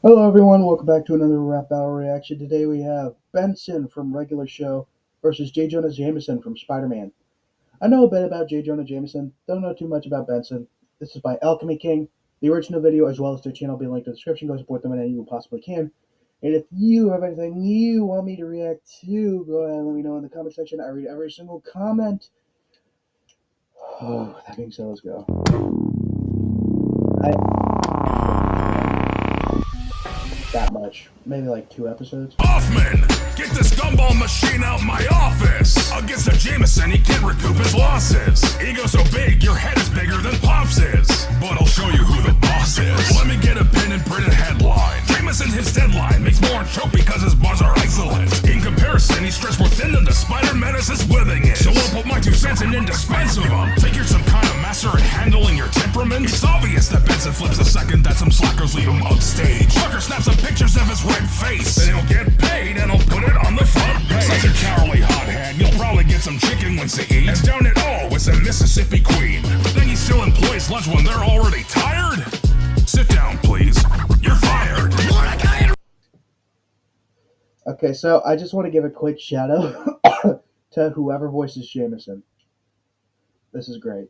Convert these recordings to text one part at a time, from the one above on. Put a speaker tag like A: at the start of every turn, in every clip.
A: Hello everyone, welcome back to another rap battle reaction. Today we have Benson from Regular Show versus J. Jonah Jameson from Spider-Man. I know a bit about J. Jonah Jameson, don't know too much about Benson. This is by Alchemy King. The original video as well as their channel will be linked in the description. Go support them in any way you possibly can. And if you have anything you want me to react to, go ahead and let me know in the comment section. I read every single comment. Oh, that being said, let's go. That much. Maybe like 2 episodes.
B: Hoffman, get this gumball machine out my office. Against a Jameson, he can't recoup his losses. Ego so big, your head is bigger than Pop's is. But I'll show you who the boss is. Let me get a pen and print a headline. Jameson hits deadline, makes more and choke because his bars are excellent. In comparison, he's stretched more thin than the Spider-Man is withing it. So I'll put my 2 cents in and dispense of them. Think you're some kind of master at handling your temperament? It's obvious that Benson flips a second that some slackers leave him upstage. Trucker snaps some pictures of his red face. Then he'll get paid and he'll put it on the front page. Such a cowardly hothead, you'll probably get some chicken wings to eat. And down it all with some Mississippi Queen. Then he still employs lunch when they're already tired? Sit down, please. You're fired.
A: Okay, so I just want to give a quick shout out to whoever voices Jameson. This is great.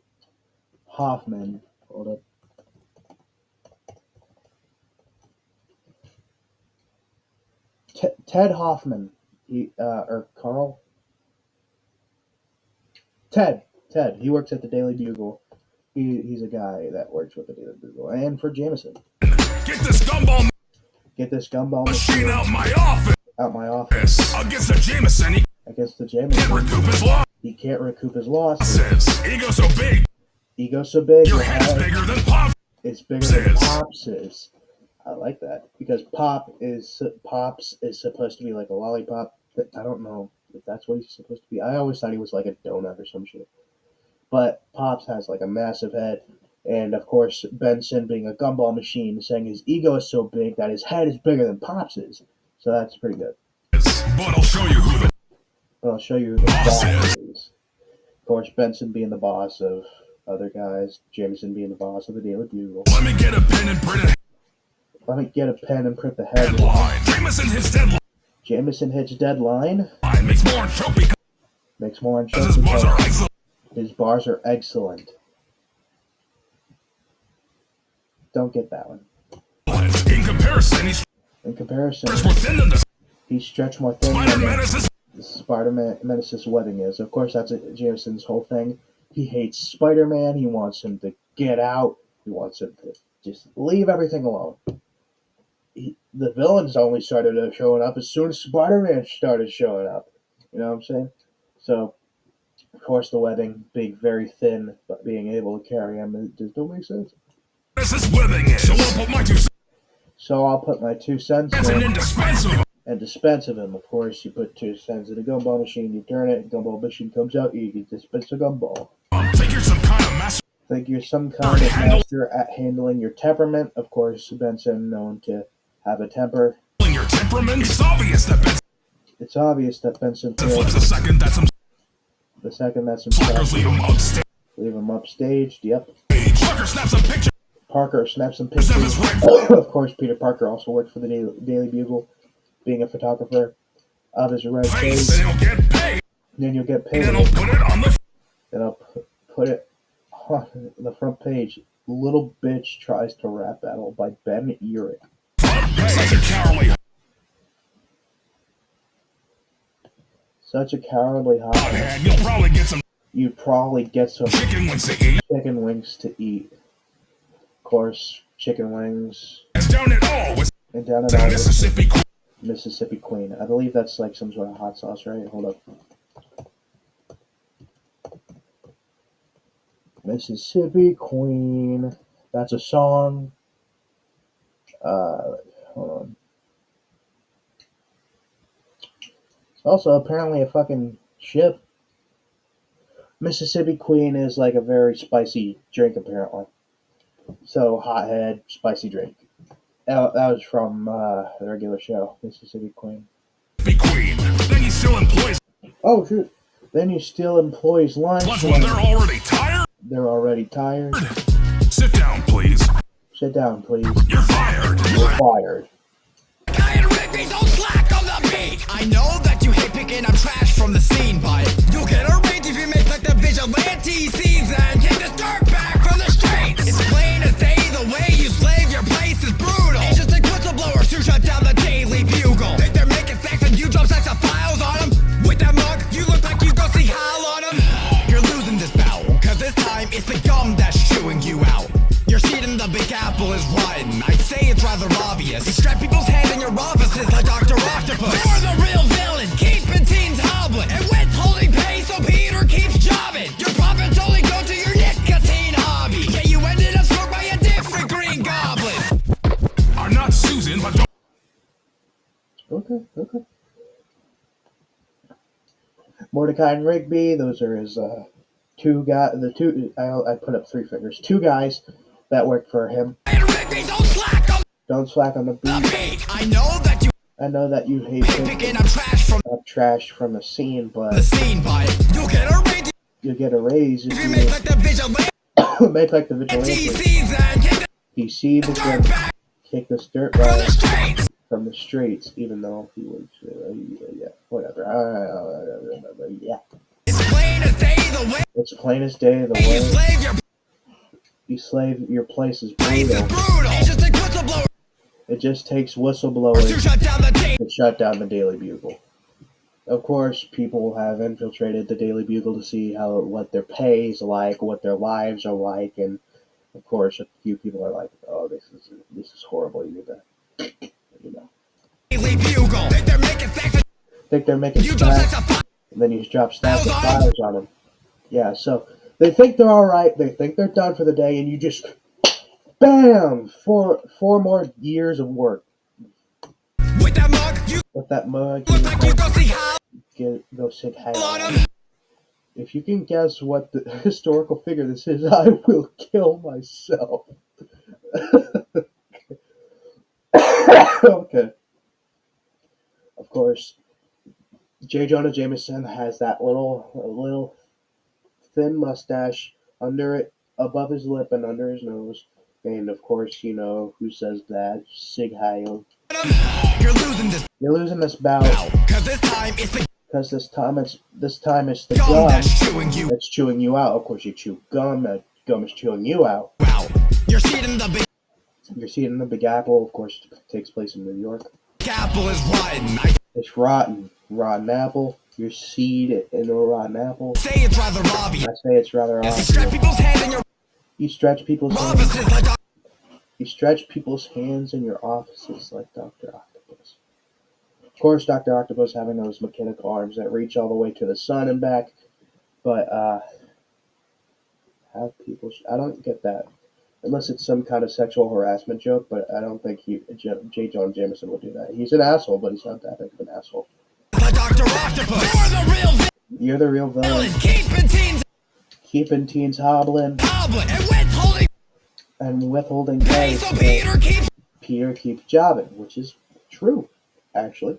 A: Hoffman. Hold up. Ted Hoffman. Or Carl? Ted. He works at the Daily Bugle. He's a guy that works with the Daily Bugle. And for Jameson.
B: Get this gumball
A: machine
B: out my office. Against the Jameson,
A: he can't recoup his losses.
B: Ego so big.
A: Your
B: head's bigger than Pop's.
A: It's bigger than Pop's is. I like that because Pops is supposed to be like a lollipop. I don't know if that's what he's supposed to be. I always thought he was like a donut or some shit. But Pops has like a massive head, and of course Benson, being a gumball machine, saying his ego is so big that his head is bigger than Pops is. So that's pretty good.
B: But I'll show you who the
A: boss is. Of course, Benson being the boss of other guys, Jameson being the boss of the Daily Bugle.
B: Let me get a pen and
A: print the headline. Jameson hits deadline. Makes more and choke because his bars are excellent. Don't get that one. In comparison, he's stretched more thin than the Spider-Man's wedding is. Of course, that's Jameson's whole thing. He hates Spider-Man. He wants him to get out. He wants him to just leave everything alone. The villains only started showing up as soon as Spider-Man started showing up. You know what I'm saying? So, of course, the wedding being very thin, but being able to carry him, it just don't make sense. So I'll put my 2 cents in and dispense of him. Of course, you put 2 cents in a gumball machine, you turn it, gumball machine comes out, you can dispense a gumball.
B: Think you're some kind of
A: master at handling your temperament. Of course, Benson known to have a temper.
B: It's
A: obvious that Benson
B: flips the second that some
A: slackers leave him upstaged. Yep. Parker snaps some pictures. Of course, Peter Parker also worked for the Daily Bugle, being a photographer of his red face. Then you'll get paid.
B: Then I'll put it on the.
A: Then I'll put it on the front page. Little Bitch Tries to Rap Battle by Ben Urich. Such a cowardly hothead. You'd probably get some chicken wings to eat. Of course, chicken wings. And down it all, Mississippi Queen. I believe that's like some sort of hot sauce, right? Hold up. Mississippi Queen. That's a song. Hold on. It's also apparently a fucking ship. Mississippi Queen is like a very spicy drink, apparently. So, hothead, spicy drink. That was from the Regular Show, Mississippi Queen.
B: Then he still employs.
A: Oh, shoot. Then he still employs lunch
B: when they're already tired.
A: Sit
B: down, please.
A: Sit down, please.
B: You're fired.
A: You're fired.
C: me, don't slack on the beat. I know that you hate picking up trash from the scene, but you'll get a range if you make like the vigilante scenes and take this dirt back from the streets. It's plain as day the way you slave your place is brutal. It's just like whistleblowers who shut down the Daily Bugle. Think they're making sex and you drop sex files on them? With that mug, you look like you go see Hal on them. You're losing this battle, cause this time it's the gum that's chewing you out. Your seat in the Big Apple is rotten. I'd say it's rather obvious. You strap people's hands in your offices like Dr. Octopus. You're the real villain, keeping teens hobbling and withholding pay so Peter keeps jobbing. Your profits only go to your nicotine hobby. Yeah, you ended up smoked by a different Green Goblin.
B: I'm not Susan, but don't.
A: Okay. Mordecai and Rigby, those are his two guys. I put up three fingers. Two guys that work for him.
C: And Rigby,
A: don't slack on the beat.
C: I know that you
A: hate
C: picking up
A: trash from the scene, but you'll get a raise if you make like the vigilante. DC the good, kick this dirt right from the streets, even though he was whatever. Yeah.
C: It's plain as day the way
A: you slave your place is brutal. It just takes whistleblowers to shut down the Daily Bugle. Of course, people have infiltrated the Daily Bugle to see what their pay is like, what their lives are like, and of course, a few people are like, "Oh, this is horrible." You know.
C: Daily Bugle.
A: Think they're making stacks, and then you drop stacks of files on them. Yeah, so they think they're all right. They think they're done for the day, and you just, bam, four more years of work.
C: With that mug, you
A: go sit high. If you can guess what the historical figure this is, I will kill myself. Okay. Of course, Jonah Jameson has that little thin mustache above his lip and under his nose. And of course, you know who says that. Sig Heil. You're losing this bout. Because this time it's the gum that's chewing you out. Of course, you chew gum. That gum is chewing you out.
C: Your seat in
A: the Big Apple, of course, takes place in New York.
C: Apple is rotten.
A: It's rotten. Rotten apple. Your seed in a rotten apple.
C: Say it's rather obvious.
A: I say it's rather obvious. You stretch people's hands in your offices like Dr. Octopus. Of course, Dr. Octopus having those mechanical arms that reach all the way to the sun and back, but I don't get that. Unless it's some kind of sexual harassment joke, but I don't think Jonah Jameson would do that. He's an asshole, but he's not that big of an asshole.
C: Dr. Octopus!
A: You're the real villain. Keeping teens hobbling. And withholding pay.
C: So
A: Peter keeps jobbing, which is true, actually.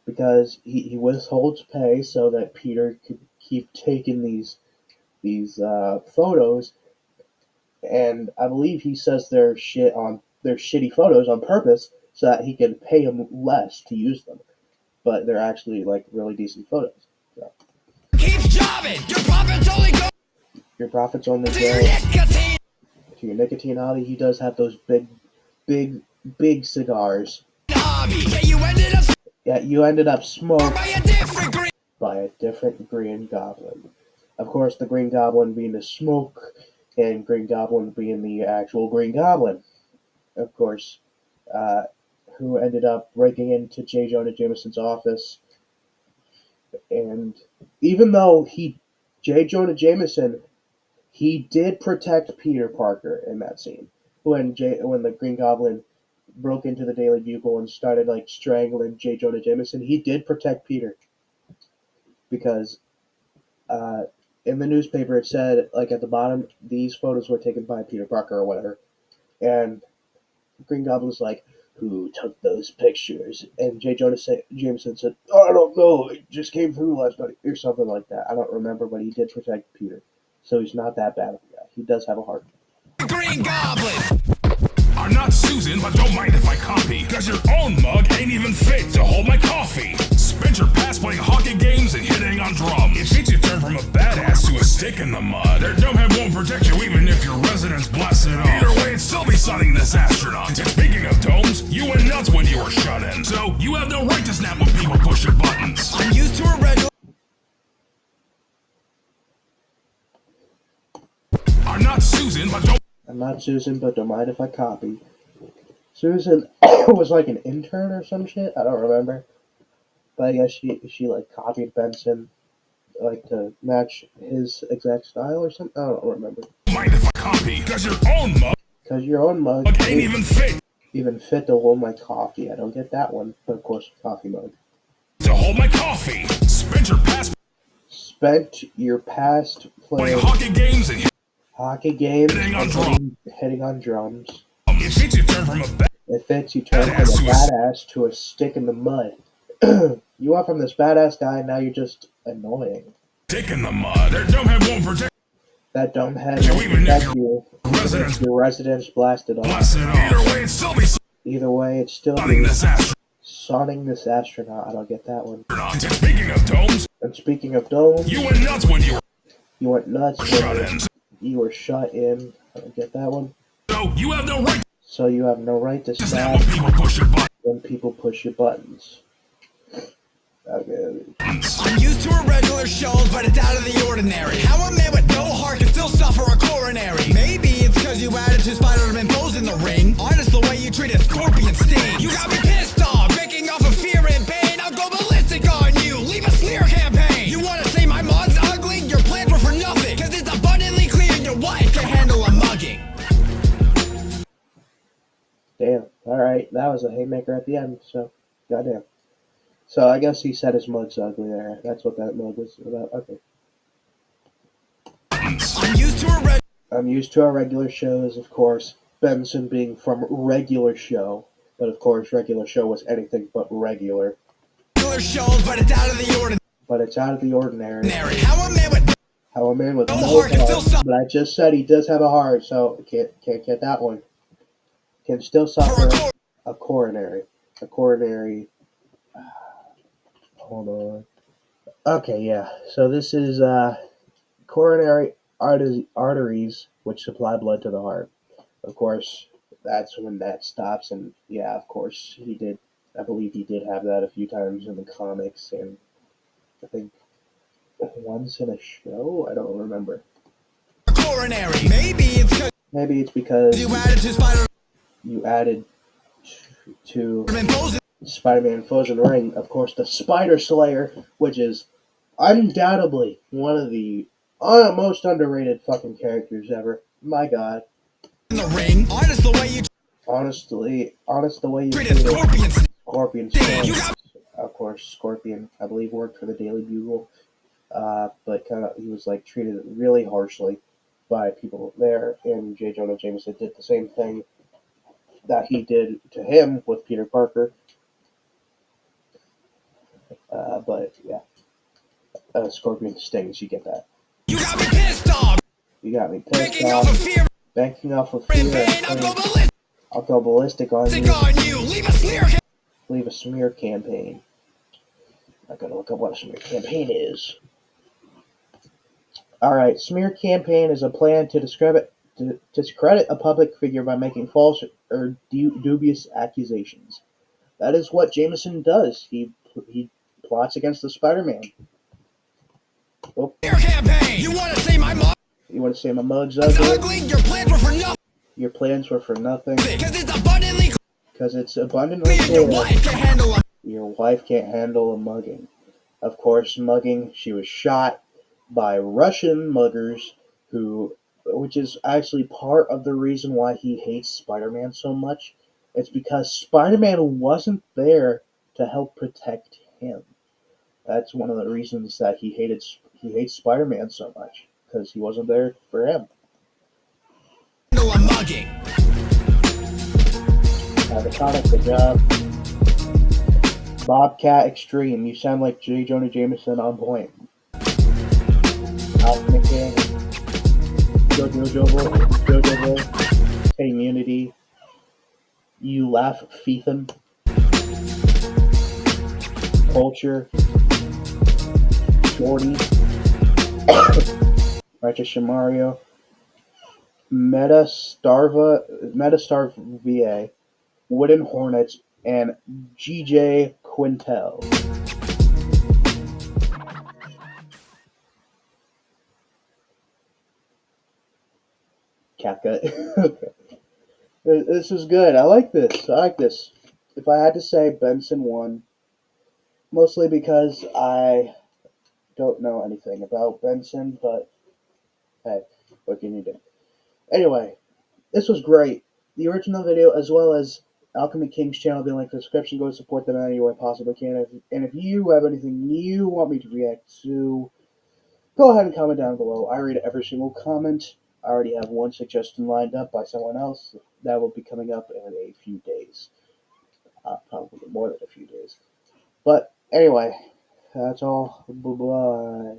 A: Because he withholds pay so that Peter could keep taking these photos. And I believe he says they're shitty photos on purpose so that he can pay him less to use them. But they're actually like really decent photos. So.
C: Keeps jobbing. Your profits only
A: go to your nicotine hobby. He does have those big cigars. You ended up smoked by a different Green Goblin. Of course, the Green Goblin being the smoke, and Green Goblin being the actual Green Goblin. Of course, who ended up breaking into Jonah Jameson's office. And even though Jonah Jameson, he did protect Peter Parker in that scene. When the Green Goblin broke into the Daily Bugle and started like strangling Jonah Jameson, he did protect Peter. Because in the newspaper it said, like at the bottom, these photos were taken by Peter Parker or whatever. And Green Goblin's like, who took those pictures? And Jonah Jameson said, I don't know, it just came through last night, or something like that. I don't remember, but he did protect Peter. So he's not that bad of a guy. He does have a heart.
C: Green Goblin!
B: I'm not Susan, but don't mind if I comment. copy, cause your own mug ain't even fit to hold my coffee. Spent your past playing hockey games and hitting on drums. It makes you turn from a badass to a stick in the mud. Their dumb head won't protect you even if your residence blasts it off. Either way, it'd still be sunning this astronaut. And speaking of domes, you went nuts when you were shut in. So you have no right to snap when people push your buttons.
C: I'm used to a regular.
B: I'm not Susan, but don't.
A: I'm not Susan, but don't mind if I copy. Susan was like an intern or some shit. I don't remember. But I guess she like copied Benson, like to match his exact style or something. I don't remember.
B: Mind if I copy? Cause your own mug.
A: Cause your own mug
B: Ain't even fit.
A: Even fit to hold my coffee. I don't get that one, but of course, coffee mug.
B: To hold my coffee. Spent your past
A: playing
B: hockey games and
A: hitting on drums.
B: It fits you turn from a
A: badass to a stick in the mud. You went from this badass guy, now you're just annoying.
B: Stick in the mud. Their dumb head won't protect.
A: That dumb head won't protect you. Your residence blasted off. Either way, it's still sunning this astronaut. I don't get that one.
B: And speaking of domes, you went nuts when you
A: were you were shut in. I don't get that one. So you have no right to snap when people push your buttons. Okay.
C: I'm used to irregular shows, but it's out of the ordinary. How a man with no heart can still suffer a coronary? Maybe it's cause you added two Spider-Man foes in the ring. Honest the way you treated Scorpion Sting. You got me pissed off, breaking off of fear and pain. I'll go ballistic on you, leave a smear campaign. You wanna say my mug's ugly? Your plans were for nothing, cause it's abundantly clear your wife can handle a mugging.
A: Damn, alright, that was a haymaker at the end, so goddamn. So I guess he said his mug's ugly there. That's what that mug was about. Okay. I'm used to our regular shows, of course. Benson being from Regular Show. But of course, Regular Show was anything but regular.
C: Regular shows, but it's out of the ordinary. How a man with
A: no heart can still suffer. But I just said he does have a heart, so can't get that one. Can still suffer a coronary. A coronary. Hold on. Okay, yeah. So this is coronary arteries, which supply blood to the heart. Of course, that's when that stops, and yeah, of course, he did. I believe he did have that a few times in the comics, and I think once in a show. I don't remember.
C: Coronary. Maybe it's because
A: you added to Spider-Man foes in the ring, of course, the Spider Slayer, which is undoubtedly one of the most underrated fucking characters ever. My God.
C: In the ring, honest the way you
A: treated Scorpion. Of course, Scorpion, I believe, worked for the Daily Bugle, but he was like treated really harshly by people there, and J. Jonah Jameson did the same thing that he did to him with Peter Parker. But yeah, Scorpion stings. You get that.
C: You got me pissed off. Banking
A: off of fear. I'll go ballistic on you. Leave a smear campaign. I'm gonna look up what a smear campaign is. All right, smear campaign is a plan to discredit a public figure by making false or dubious accusations. That is what Jameson does. He plots against the Spider-Man. Oh.
C: You want to say my mug?
A: You want to say my mug's ugly?
C: Your plans were for nothing.
A: Your plans were for nothing.
C: Because
A: it's abundantly clear. Your wife can't handle a mugging. Of course, mugging. She was shot by Russian muggers which is actually part of the reason why he hates Spider-Man so much. It's because Spider-Man wasn't there to help protect him. That's one of the reasons that he hates Spider-Man so much, because he wasn't there for him.
C: Mugging.
A: The comic, good job. Bobcat Extreme, you sound like J. Jonah Jameson on point. Alpha King, Jojo, Immunity. You Laugh Feethan, Culture, Shorty, Righteous Shamario, Metastarv VA, Wooden Hornets, and GJ Quintel. CapCut. Okay. This is good. I like this. I like this. If I had to say, Benson won, mostly because I don't know anything about Benson, but hey, what can you do? Anyway, this was great. The original video, as well as Alchemy King's channel, the link in the description. Go support them any way possible can. And if you have anything you want me to react to, go ahead and comment down below. I read every single comment. I already have one suggestion lined up by someone else that will be coming up in a few days. Probably more than a few days. But anyway, that's all. Bye-bye.